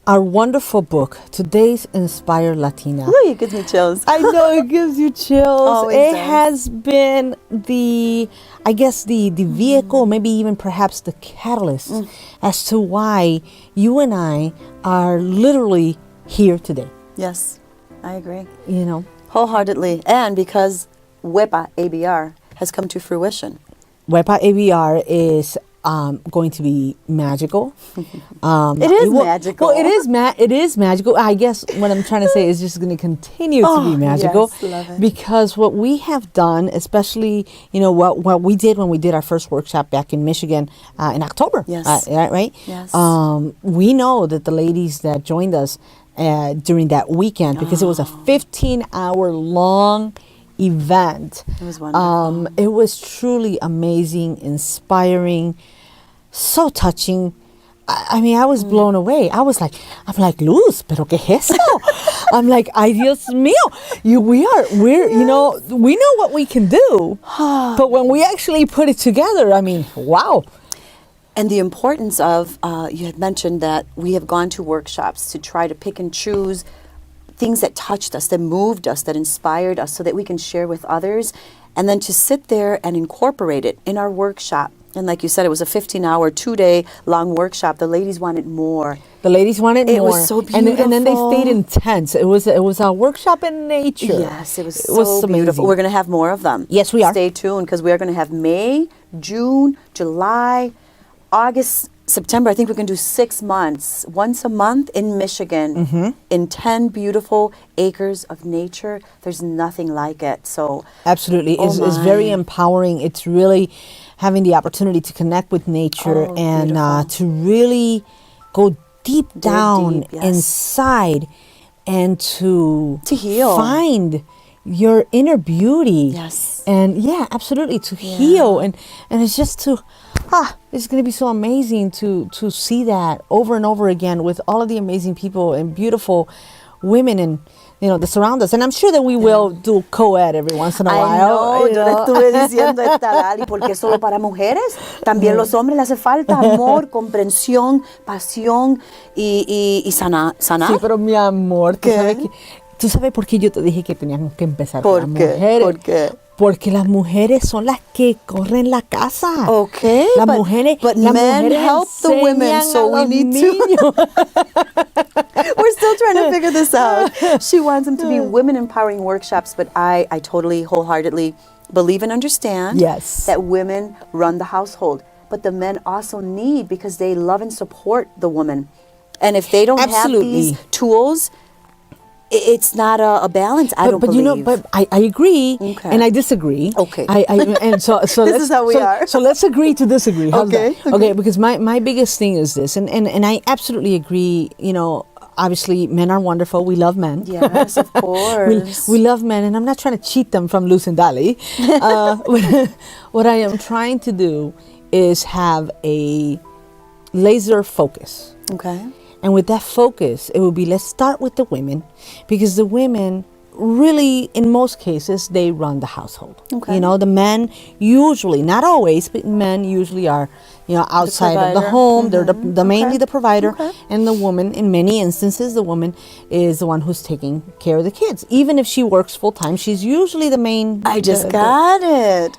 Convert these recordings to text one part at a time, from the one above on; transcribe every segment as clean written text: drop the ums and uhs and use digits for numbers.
our wonderful book, Today's Inspired Latina. Ooh, it gives me chills. I know it gives you chills. Always It does. has been the vehicle, maybe even perhaps the catalyst as to why you and I are literally here today. Yes, I agree. You know, Wholeheartedly. And because WEPA, ABR, has come to fruition. WEPA ABR is going to be magical. It is magical. Well, it is magical. I guess what I'm trying to say is just going to continue to be magical. Yes, love it. Because what we have done, especially, what we did when we did our first workshop back in Michigan in October. Yes. Right? Yes. We know that the ladies that joined us during that weekend, because it was a 15-hour long event. It was wonderful. It was truly amazing, inspiring, so touching. I mean, I was blown away. I'm like, Luz, pero qué es eso? I'm like, ay Dios mío, we know what we can do, but when we actually put it together, I mean, wow. And the importance of, you had mentioned that we have gone to workshops to try to pick and choose things that touched us, that moved us, that inspired us, so that we can share with others, and then to sit there and incorporate it in our workshop. And like you said, it was a 15-hour, 2-day long workshop. The ladies wanted more. The ladies wanted more. It was so beautiful. And then they stayed intense. It was a workshop in nature. Yes, it was so beautiful. Amazing. We're going to have more of them. Yes, we are. Stay tuned, because we are going to have May, June, July, August, September. I think we can do 6 months, once a month in Michigan, in 10 beautiful acres of nature. There's nothing like it. So absolutely, it's very empowering. It's really having the opportunity to connect with nature and to really go deep down inside and to heal, find your inner beauty. Yes. And absolutely, to heal, and it's just to it's going to be so amazing to see that over and over again with all of the amazing people and beautiful women and that surround us. And I'm sure that we will do co-ed every once in a while. I know, yo le estuve diciendo a esta Dali, porque es solo para mujeres. También los hombres les hace falta amor, comprensión, pasión y sanar. Sí, pero mi amor, ¿tú sabes por qué yo te dije que teníamos que empezar con las mujeres? ¿Por qué? Porque las mujeres son las que corren la casa. Okay, las mujeres, but las men mujeres help the women, so we need to. We're still trying to figure this out. She wants them to be women empowering workshops, but I totally wholeheartedly believe and understand that women run the household, but the men also need, because they love and support the woman, and if they don't have these tools, it's not a balance. I don't believe. But I agree, and I disagree. Okay. And so this is how we are. So let's agree to disagree. How's okay. that? Okay. Because my biggest thing is this, and I absolutely agree. Obviously, men are wonderful. We love men. Yes, of course. we love men, and I'm not trying to cheat them from Luz and Dolly. What I am trying to do is have a laser focus. Okay. And with that focus, it will be, let's start with the women, because the women really, in most cases, they run the household. Okay. The men usually, not always, but men usually are, outside of the home. They're mainly the provider. Okay. And the woman, in many instances, the woman is the one who's taking care of the kids. Even if she works full time, she's usually the main. I just got it.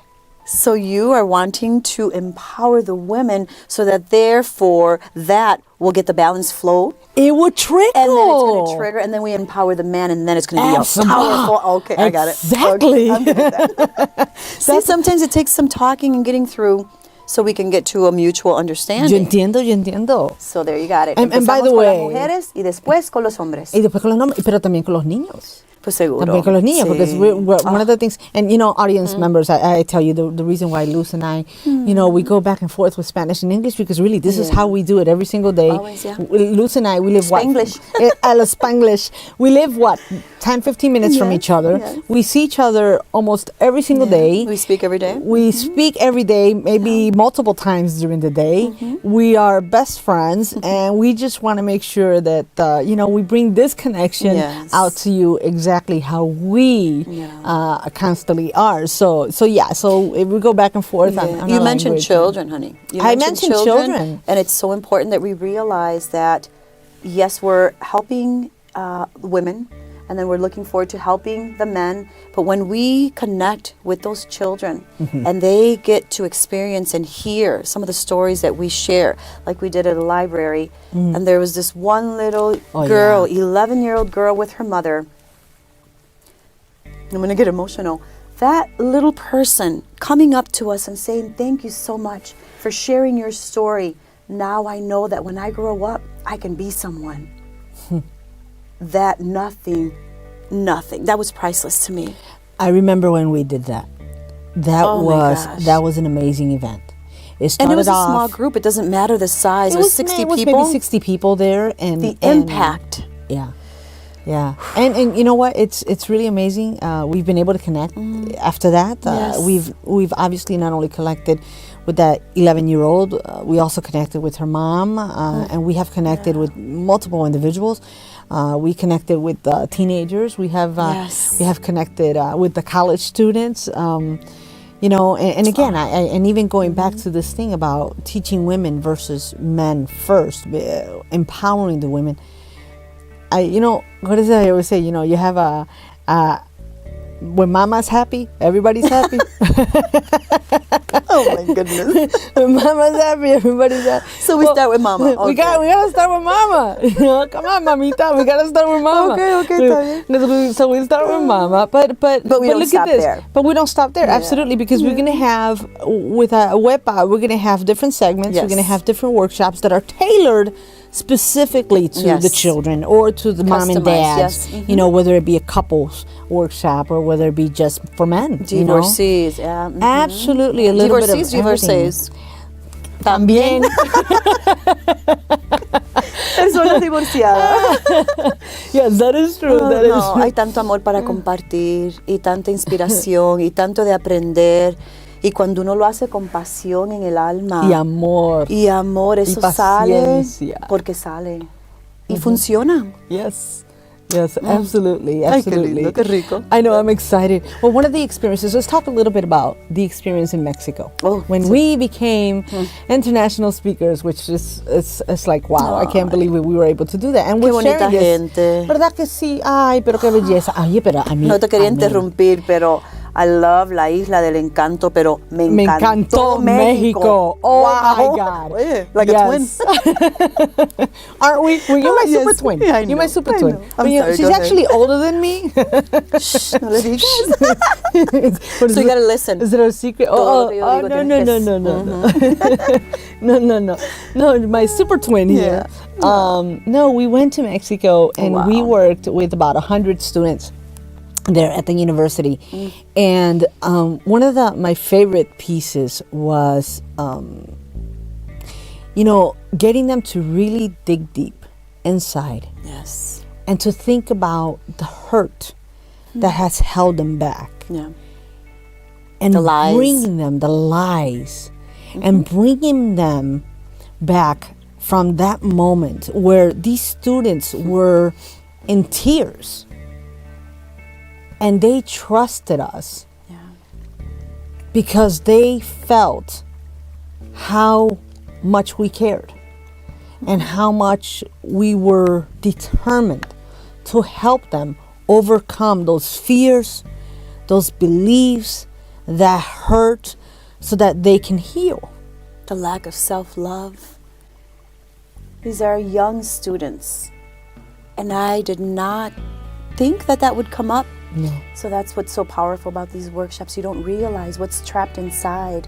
So you are wanting to empower the women so that therefore that will get the balance flow. It will trickle. And then it's going to trigger, and then we empower the man, and then it's going to be a powerful. Okay, I got it. Exactly. Okay, I'm good with that. See, sometimes it takes some talking and getting through so we can get to a mutual understanding. Yo entiendo. So there you got it. And by the way, con las mujeres y después con los hombres. Y después con los hombres, pero también con los niños. Pues seguro. También con los niños, because one of the things, and audience members, I tell you, the reason why Luz and I, we go back and forth with Spanish and English, because really this is how we do it every single day. Always, Luz and I, we live Spanglish. Spanglish. We live 10, 15 minutes from each other. Yes. We see each other almost every single day. We speak every day. We speak every day, maybe multiple times during the day. We are best friends, and we just want to make sure that, we bring this connection out to you exactly how we constantly are. So if we go back and forth on you mentioned children, honey. I mentioned children. And it's so important that we realize that yes, we're helping women, and then we're looking forward to helping the men. But when we connect with those children and they get to experience and hear some of the stories that we share, like we did at a library, and there was this one little girl, 11-year-old girl with her mother. I'm going to get emotional. That little person coming up to us and saying, "Thank you so much for sharing your story. Now I know that when I grow up, I can be someone." That nothing, that was priceless to me. I remember when we did that. That was an amazing event. It started and it was a off, small group. It doesn't matter the size. It was 60 it was people. maybe 60 people there, and the impact. Yeah, and you know what? It's really amazing. We've been able to connect after that. Yes. We've obviously not only connected with that 11-year-old, we also connected with her mom, and we have connected with multiple individuals. We connected with teenagers. We have connected with the college students. You know, and again, and even going back to this thing about teaching women versus men first, empowering the women. You know, what is it I always say? You know, you have when mama's happy, everybody's happy. Oh my goodness! When mama's happy, everybody's happy. So we start with mama. Okay. We gotta start with mama. You know, come on, mamita, we gotta start with mama. Okay. So we start with mama, but we don't look stop at this. there. But we don't stop there, absolutely, because we're gonna have with a WEPA, we're gonna have different segments. Yes. We're gonna have different workshops that are tailored specifically to the children or to the mom and dads. Yes. You know, whether it be a couples workshop or whether it be just for men. Divorcees, Absolutely, a little bit of everything. Divorcees. También. Personas divorciadas. Yes, that is true. That is true. Hay tanto amor para compartir y tanta inspiración y tanto de aprender. Y cuando uno lo hace con pasión en el alma. Y amor. Y amor, eso sale porque sale. Y funciona. Yes. Yes, absolutely. Ay, qué lindo, qué rico. I know, I'm excited. Well, one of the experiences, let's talk a little bit about the experience in Mexico. When we became international speakers, which is it's like, wow, I can't believe we were able to do that. And qué we're bonita sharing gente. This. ¿Verdad que sí? Ay, pero qué belleza. Ay, pero a mí. No te quería interrumpir, pero I love la Isla del Encanto, pero me encantó México. Oh, wow. my God. Oye, like a twin. Aren't we? Well, you're my super twin. Yeah, you're my super twin. I'm sorry, she's actually older than me. Shh, no le digas. So you gotta listen. Is it a secret? No. No, my super twin here. No, we went to Mexico and we worked with about 100 students there at the university. And one of my favorite pieces was, you know, getting them to really dig deep inside. Yes. And to think about the hurt that has held them back. Yeah. And the lies. Bringing them the lies. And bringing them back from that moment where these students were in tears. And they trusted us because they felt how much we cared and how much we were determined to help them overcome those fears, those beliefs that hurt so that they can heal. The lack of self-love. These are young students. And I did not think that would come up. No. So that's what's so powerful about these workshops. You don't realize what's trapped inside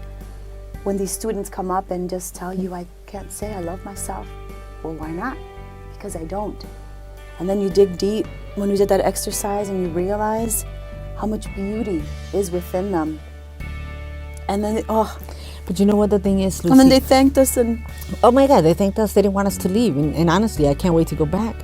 when these students come up and just tell you, I can't say I love myself. Well, why not? Because I don't. And then you dig deep when we did that exercise and you realize how much beauty is within them. And then, But you know what the thing is, Lucy? And then they thanked us and... Oh my God, they thanked us. They didn't want us to leave. And honestly, I can't wait to go back.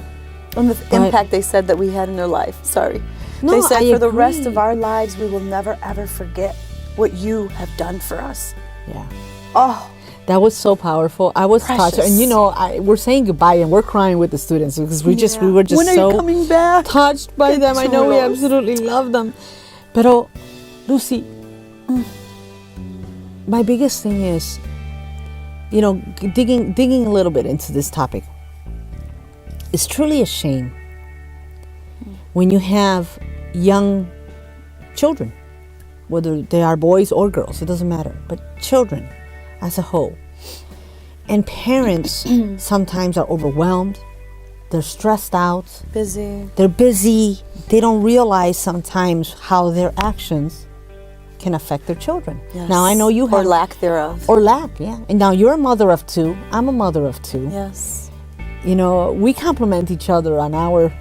And the impact they said that we had in their life. Sorry. No, they said for the agree. rest of our lives, we will never ever forget what you have done for us. Yeah. Oh. That was so powerful. I was touched. And you know, we're saying goodbye and we're crying with the students because we were just when are so you coming back? touched by them. I know we absolutely love them. Pero, Lucy, my biggest thing is, you know, digging a little bit into this topic it's truly a shame when you have young children, whether they are boys or girls, it doesn't matter, but children as a whole. And parents sometimes are overwhelmed. They're stressed out. Busy. They're busy. They don't realize sometimes how their actions can affect their children. Yes. Now, I know you have... Or lack thereof. Or lack, yeah. And now you're a mother of two. I'm a mother of two. Yes. You know, we complement each other on our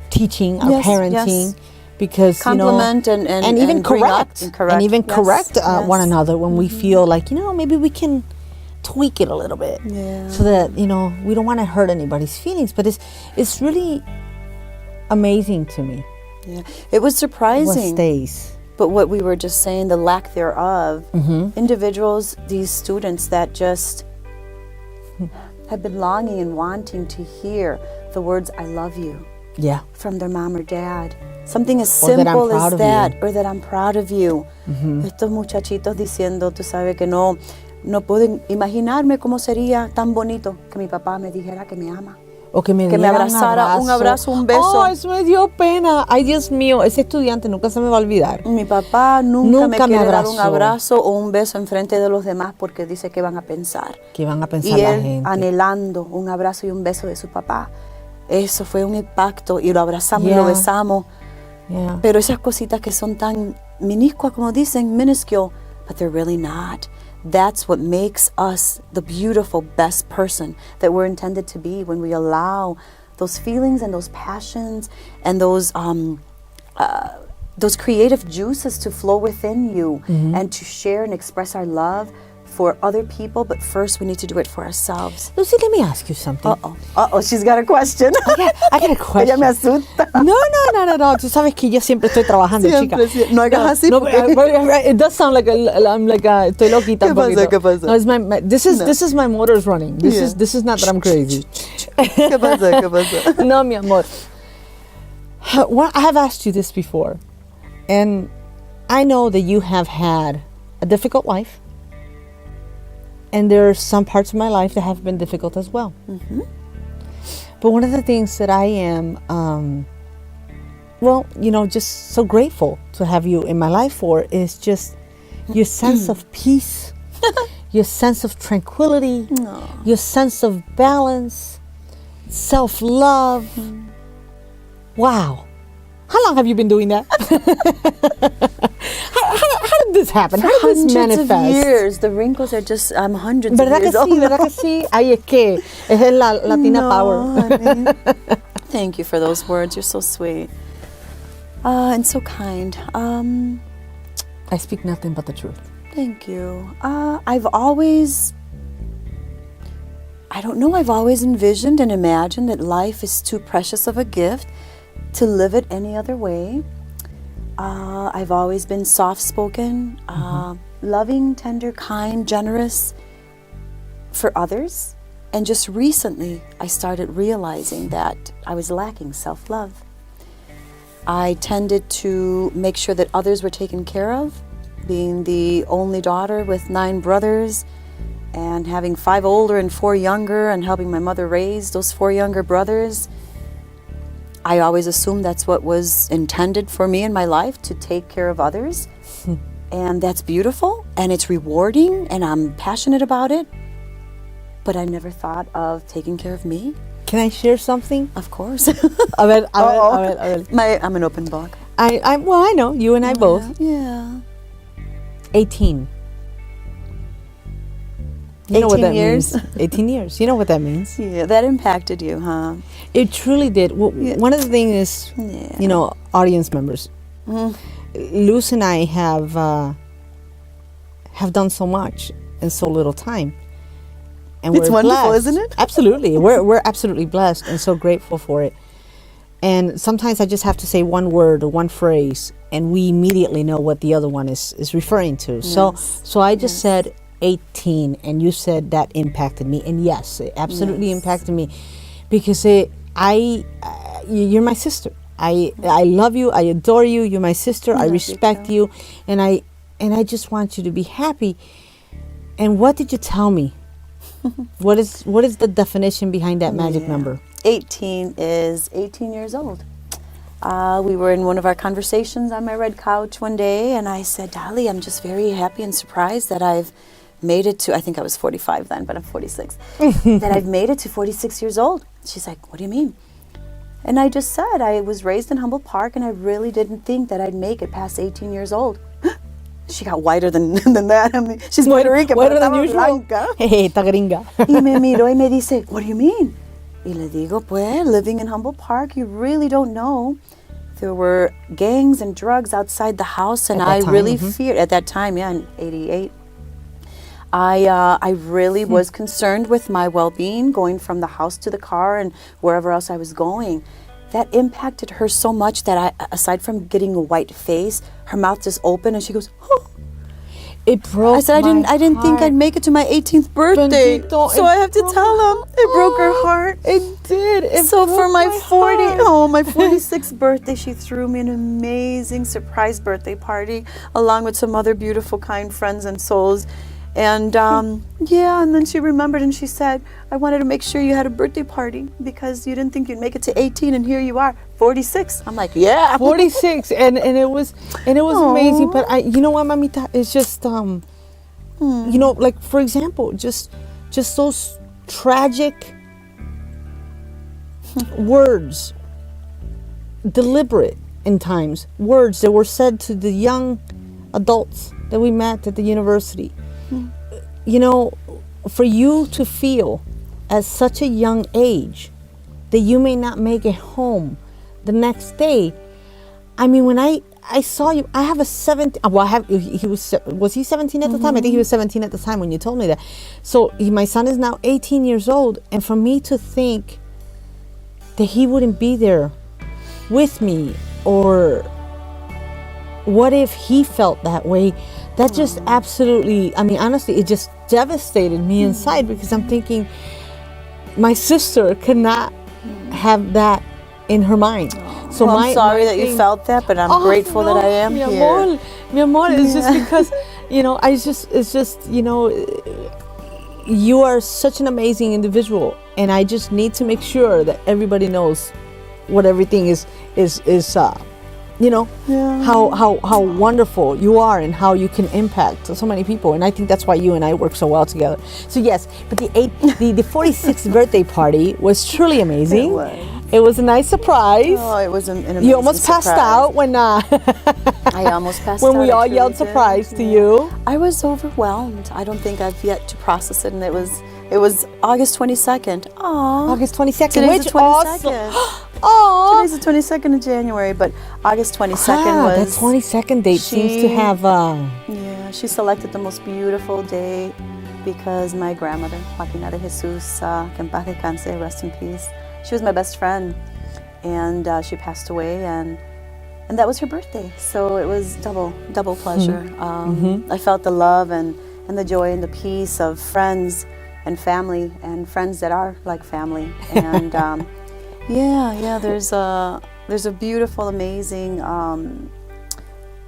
teaching, our Yes, parenting. yes. Because, Compliment you know... And even bring up correct. and correct. And even Yes, correct yes. one another when we feel like, you know, maybe we can tweak it a little bit. Yeah. So that, you know, we don't want to hurt anybody's feelings. But it's really amazing to me. Yeah. It was What surprising. stays. But what we were just saying, the lack thereof, Mm-hmm. individuals, these students that just have been longing and wanting to hear the words, I love you, Yeah. from their mom or dad. Something as Or that I'm simple proud as of that, you. or that I'm proud of you. Estos muchachitos diciendo, tú sabes que no pueden imaginarme cómo sería tan bonito que mi papá me dijera que me ama. O que me Que me diera abrazara, un abrazo, un beso. Oh, eso me dio pena. Ay, Dios mío, ese estudiante nunca se me va a olvidar. Mi papá nunca me Nunca me quiere dar un abrazó. abrazo o un beso en frente de los demás porque dice que van a pensar. Que van a pensar Y la él gente. anhelando un abrazo y un beso de su papá. Eso fue un impacto y lo abrazamos y Yeah. lo besamos. Yeah. Pero esas cositas que son tan minúsculas, como dicen, minuscule, but they're really not. That's what makes us the beautiful, best person that we're intended to be when we allow those feelings and those passions and those creative juices to flow within you and to share and express our love for other people. But first, we need to do it for ourselves. Lucy, let me ask you something. Uh-oh, she's got a question. I got a question. Ella me asusta. No. Tú sabes que yo siempre estoy trabajando, Siempre, chica. sí. No hagas así, No, porque- it does sound like I'm like estoy loquita. ¿Qué un pasa? poquito. ¿Qué pasa? No, it's this is my motors running. This is not that I'm crazy. ¿Qué pasa? ¿Qué pasa? No, mi amor. Well, I have asked you this before, and I know that you have had a difficult life, and there are some parts of my life that have been difficult as well. Mm-hmm. But one of the things that I am, just so grateful to have you in my life for is just your sense of peace, your sense of tranquility, your sense of balance, self-love. Wow. How long have you been doing that? How did this happen? How did this Hundreds manifest? of years. The wrinkles are just, I'm hundreds ¿Verdad of que years old. sí? ¿Verdad que sí? Ay, es que es la Latina No, power. honey. Thank you for those words. You're so sweet. And so kind. I speak nothing but the truth. Thank you. I've always envisioned and imagined that life is too precious of a gift to live it any other way. I've always been soft-spoken, loving, tender, kind, generous for others. And just recently, I started realizing that I was lacking self-love. I tended to make sure that others were taken care of, being the only daughter with 9 brothers and having 5 older and 4 younger and helping my mother raise those 4 younger brothers. I always assumed that's what was intended for me in my life, to take care of others. And that's beautiful and it's rewarding and I'm passionate about it. But I never thought of taking care of me. Can I share something? Of course. A ver. I'm an open book. I know, you and I both. Yeah. 18. You know what 18 that years? means. 18 years. You know what that means. Yeah, that impacted you, huh? It truly did. One of the things is, Yeah. audience members. Luz and I have done so much in so little time. And It's we're wonderful, blessed. isn't it? Absolutely. We're absolutely blessed and so grateful for it. And sometimes I just have to say one word or one phrase and we immediately know what the other one is referring to. Yes. So I just said 18 and you said that impacted me. And yes, it absolutely impacted me because you're my sister. I love you. I adore you. You're my sister. I respect you. And I just want you to be happy. And what did you tell me What is the definition behind that magic number? 18 is 18 years old. We were in one of our conversations on my red couch one day, and I said, Dolly, I'm just very happy and surprised that I've made it to, I think I was 45 then, but I'm 46, that I've made it to 46 years old. She's like, what do you mean? And I just said, I was raised in Humboldt Park, and I really didn't think that I'd make it past 18 years old. She got whiter than that. I mean, she's Puerto Rican, whiter than usual. Hey, está gringa. Y me miró y me dice, what do you mean? Y le digo, pues, living in Humboldt Park, you really don't know. There were gangs and drugs outside the house, and I really feared, at that time, yeah, in 88, I really was concerned with my well-being, going from the house to the car and wherever else I was going. That impacted her so much that aside from getting a white face, her mouth just opened and she goes, oh. It broke. I said, I didn't think I'd make it to my 18th birthday. Bendito, so I have to tell him. It broke her heart. It did. So for my 46th birthday, she threw me an amazing surprise birthday party along with some other beautiful, kind friends and souls. And and then she remembered and she said, I wanted to make sure you had a birthday party because you didn't think you'd make it to 18, and here you are, 46. I'm like, yeah, 46, and it was amazing. But you know what, mamita, it's just you know, like for example, just those tragic words, deliberate in times, words that were said to the young adults that we met at the university. You know, for you to feel at such a young age that you may not make it home the next day. I mean, when I saw you, I have a 17, well, was he 17 at the time? I think he was 17 at the time when you told me that. So my son is now 18 years old, and for me to think that he wouldn't be there with me, or what if he felt that way? That just absolutely, I mean, honestly, it just devastated me inside, because I'm thinking my sister cannot have that in her mind. So well, I'm sorry that you felt that, but I'm grateful that I am here. Mi amor, it's just because, you know, it's just, you know, you are such an amazing individual, and I just need to make sure that everybody knows what everything is you know, how wonderful you are and how you can impact so many people. And I think that's why you and I work so well together. So yes, but the 46th birthday party was truly amazing. It was a nice surprise. Oh, it was an amazing You almost passed out when I almost passed out. when we all yelled surprise to you. I was overwhelmed. I don't think I've yet to process it, and it was August 22nd. Oh, August 22nd. Today's the 22nd. Oh, today's the 22nd of January, but August 22nd was... the 22nd date seems to have... Yeah, she selected the most beautiful day because my grandmother, Latina de Jesus, que en paz descanse, rest in peace, she was my best friend, and she passed away, and that was her birthday, so it was double pleasure. I felt the love and the joy and the peace of friends and family, and friends that are like family, and there's a beautiful, amazing, I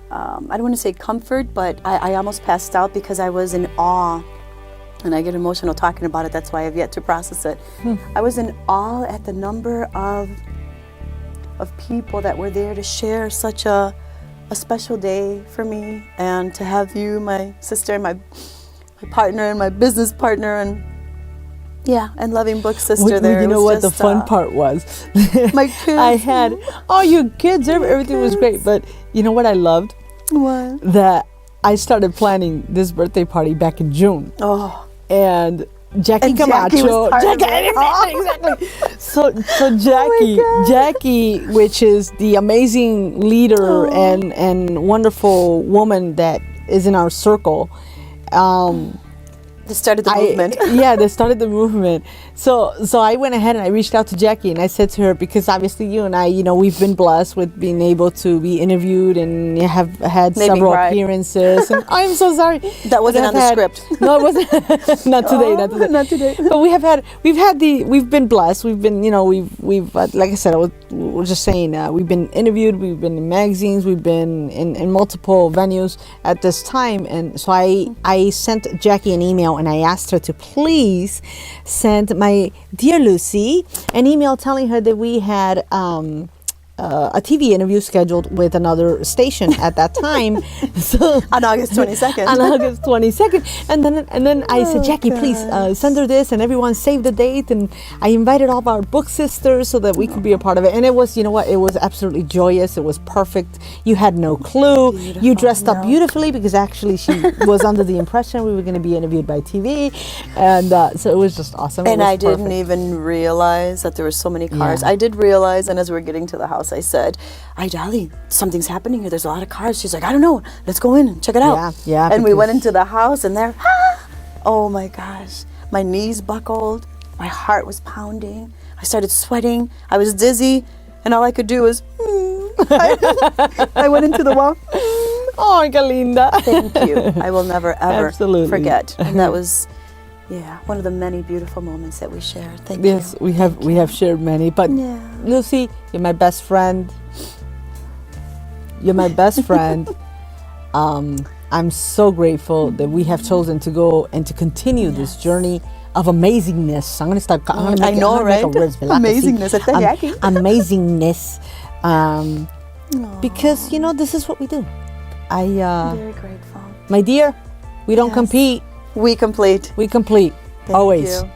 don't want to say comfort, but I almost passed out because I was in awe, and I get emotional talking about it. That's why I've yet to process it. I was in awe at the number of people that were there to share such a special day for me, and to have you, my sister, and my partner, and my business partner, and loving book sister there. You know what the fun part was? My kids. I had all your kids. Everything was great. But you know what I loved? What? That I started planning this birthday party back in June. Oh. And Jackie Camacho. Exactly. So Jackie, which is the amazing leader and wonderful woman that is in our circle. They started the movement. They started the movement. So I went ahead and I reached out to Jackie, and I said to her, because obviously you and I, you know, we've been blessed with being able to be interviewed and have had several appearances. And I'm so sorry. That wasn't on the script. No, it wasn't. Not today. But we've been blessed. We've been, you know, we've like I said, we're just saying, we've been interviewed. We've been in magazines. We've been in multiple venues at this time. And so I sent Jackie an email and I asked her to please send my dear Lucy an email telling her that we had a TV interview scheduled with another station at that time. So On August 22nd. on August 22nd. And then I said, Jackie, please send her this, and everyone save the date. And I invited all of our book sisters so that we could be a part of it. And it was, you know what, it was absolutely joyous. It was perfect. You had no clue. Beautiful, You dressed up beautifully because actually she was under the impression we were going to be interviewed by TV. And so it was just awesome. And I didn't even realize that there were so many cars. Yeah. I did realize, and as we were getting to the house, I said, "Ay, Dolly, something's happening here. There's a lot of cars." She's like, "I don't know. Let's go in and check it out." Yeah, And we because- went into the house, and there, oh my gosh, my knees buckled, my heart was pounding, I started sweating, I was dizzy, and all I could do was, I went into the wall. Oh, qué linda. Thank you. I will never ever Absolutely. forget. And that was, one of the many beautiful moments that we shared. Thank Yes, you. we have shared many, but Yeah. Lucy, you're my best friend. You're my best friend. I'm so grateful that we have chosen to go and to continue this journey of amazingness. I'm going to start. I know, right? Amazingness. Amazingness. Because you know this is what we do. I'm very grateful. My dear, we don't Yes. compete. We complete. We complete. Thank Always. you.